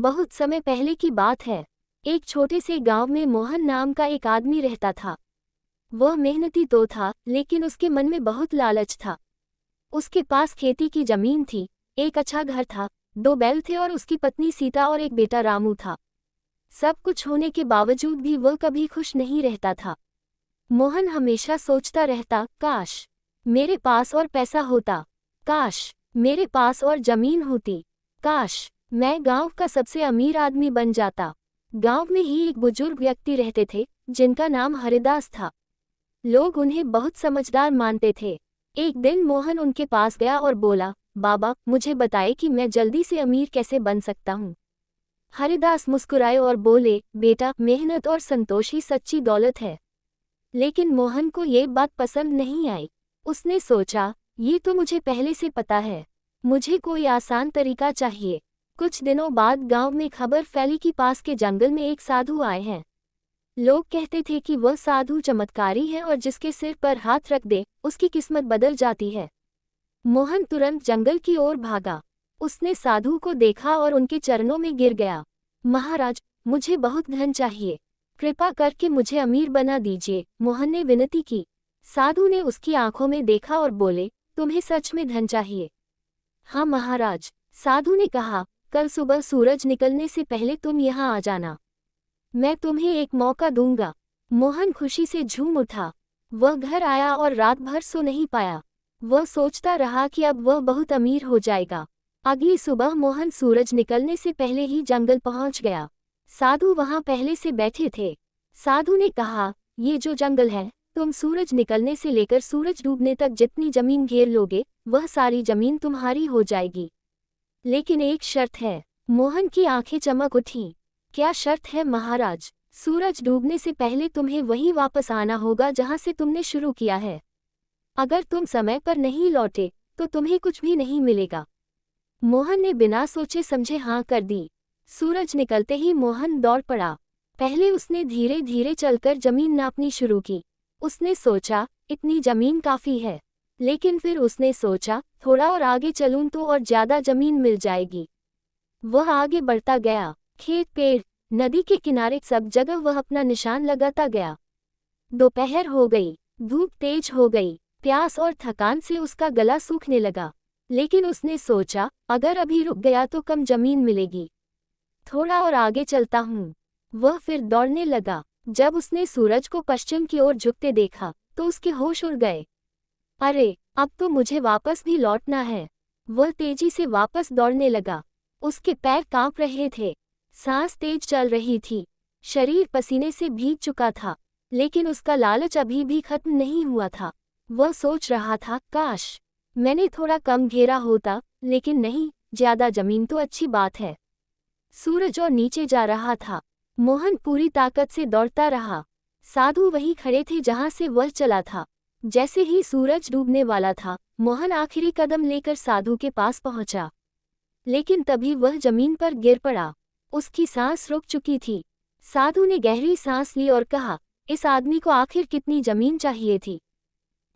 बहुत समय पहले की बात है। एक छोटे से गांव में मोहन नाम का एक आदमी रहता था। वह मेहनती तो था, लेकिन उसके मन में बहुत लालच था। उसके पास खेती की जमीन थी, एक अच्छा घर था, 2 बैल थे और उसकी पत्नी सीता और एक बेटा रामू था। सब कुछ होने के बावजूद भी वह कभी खुश नहीं रहता था। मोहन हमेशा सोचता रहता, काश मेरे पास और पैसा होता, काश मेरे पास और जमीन होती, काश मैं गांव का सबसे अमीर आदमी बन जाता। गांव में ही एक बुजुर्ग व्यक्ति रहते थे, जिनका नाम हरिदास था। लोग उन्हें बहुत समझदार मानते थे। एक दिन मोहन उनके पास गया और बोला, बाबा, मुझे बताइए कि मैं जल्दी से अमीर कैसे बन सकता हूँ। हरिदास मुस्कुराए और बोले, बेटा, मेहनत और संतोष ही सच्ची दौलत है। लेकिन मोहन को ये बात पसंद नहीं आई। उसने सोचा, ये तो मुझे पहले से पता है, मुझे कोई आसान तरीका चाहिए। कुछ दिनों बाद गांव में खबर फैली कि पास के जंगल में एक साधु आए हैं। लोग कहते थे कि वह साधु चमत्कारी है और जिसके सिर पर हाथ रख दे, उसकी किस्मत बदल जाती है। मोहन तुरंत जंगल की ओर भागा। उसने साधु को देखा और उनके चरणों में गिर गया। महाराज, मुझे बहुत धन चाहिए, कृपा करके मुझे अमीर बना दीजिए, मोहन ने विनती की। साधु ने उसकी आंखों में देखा और बोले, तुम्हें सच में धन चाहिए? हाँ महाराज, साधु ने कहा, कल सुबह सूरज निकलने से पहले तुम यहाँ आ जाना, मैं तुम्हें एक मौका दूंगा। मोहन खुशी से झूम उठा। वह घर आया और रात भर सो नहीं पाया। वह सोचता रहा कि अब वह बहुत अमीर हो जाएगा। अगली सुबह मोहन सूरज निकलने से पहले ही जंगल पहुंच गया। साधु वहां पहले से बैठे थे। साधु ने कहा, ये जो जंगल है, तुम सूरज निकलने से लेकर सूरज डूबने तक जितनी जमीन घेर लोगे, वह सारी जमीन तुम्हारी हो जाएगी। लेकिन एक शर्त है। मोहन की आंखें चमक उठीं। क्या शर्त है महाराज? सूरज डूबने से पहले तुम्हें वहीं वापस आना होगा जहां से तुमने शुरू किया है। अगर तुम समय पर नहीं लौटे तो तुम्हें कुछ भी नहीं मिलेगा। मोहन ने बिना सोचे समझे हाँ कर दी। सूरज निकलते ही मोहन दौड़ पड़ा। पहले उसने धीरे धीरे चलकर जमीन नापनी शुरू की। उसने सोचा, इतनी जमीन काफी है। लेकिन फिर उसने सोचा, थोड़ा और आगे चलूं तो और ज्यादा जमीन मिल जाएगी। वह आगे बढ़ता गया। खेत, पेड़, नदी के किनारे, सब जगह वह अपना निशान लगाता गया। दोपहर हो गई, धूप तेज हो गई। प्यास और थकान से उसका गला सूखने लगा। लेकिन उसने सोचा, अगर अभी रुक गया तो कम जमीन मिलेगी, थोड़ा और आगे चलता हूँ। वह फिर दौड़ने लगा। जब उसने सूरज को पश्चिम की ओर झुकते देखा तो उसके होश उड़ गए। अरे, अब तो मुझे वापस भी लौटना है। वह तेजी से वापस दौड़ने लगा। उसके पैर कांप रहे थे, सांस तेज चल रही थी, शरीर पसीने से भीग चुका था। लेकिन उसका लालच अभी भी खत्म नहीं हुआ था। वह सोच रहा था, काश मैंने थोड़ा कम घेरा होता, लेकिन नहीं, ज्यादा जमीन तो अच्छी बात है। सूरज और नीचे जा रहा था। मोहन पूरी ताकत से दौड़ता रहा। साधु वहीं खड़े थे जहां से वह चला था। जैसे ही सूरज डूबने वाला था, मोहन आखिरी कदम लेकर साधु के पास पहुंचा। लेकिन तभी वह जमीन पर गिर पड़ा। उसकी सांस रुक चुकी थी। साधु ने गहरी सांस ली और कहा, इस आदमी को आखिर कितनी जमीन चाहिए थी?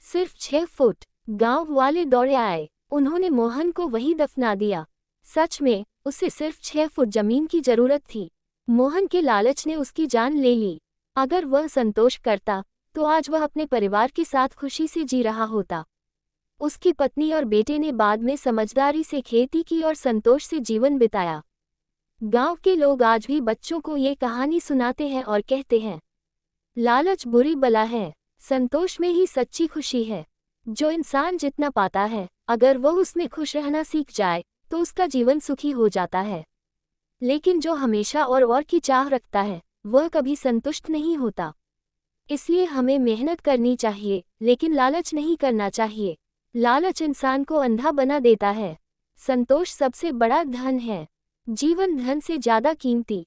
सिर्फ 6 फुट। गांव वाले दौड़े आए। उन्होंने मोहन को वहीं दफना दिया। सच में उसे सिर्फ 6 फुट जमीन की जरूरत थी। मोहन के लालच ने उसकी जान ले ली। अगर वह संतोष करता तो आज वह अपने परिवार के साथ खुशी से जी रहा होता। उसकी पत्नी और बेटे ने बाद में समझदारी से खेती की और संतोष से जीवन बिताया। गांव के लोग आज भी बच्चों को ये कहानी सुनाते हैं और कहते हैं, लालच बुरी बला है, संतोष में ही सच्ची खुशी है। जो इंसान जितना पाता है, अगर वह उसमें खुश रहना सीख जाए तो उसका जीवन सुखी हो जाता है। लेकिन जो हमेशा और की चाह रखता है, वह कभी संतुष्ट नहीं होता। इसलिए हमें मेहनत करनी चाहिए, लेकिन लालच नहीं करना चाहिए। लालच इंसान को अंधा बना देता है। संतोष सबसे बड़ा धन है, जीवन धन से ज्यादा कीमती।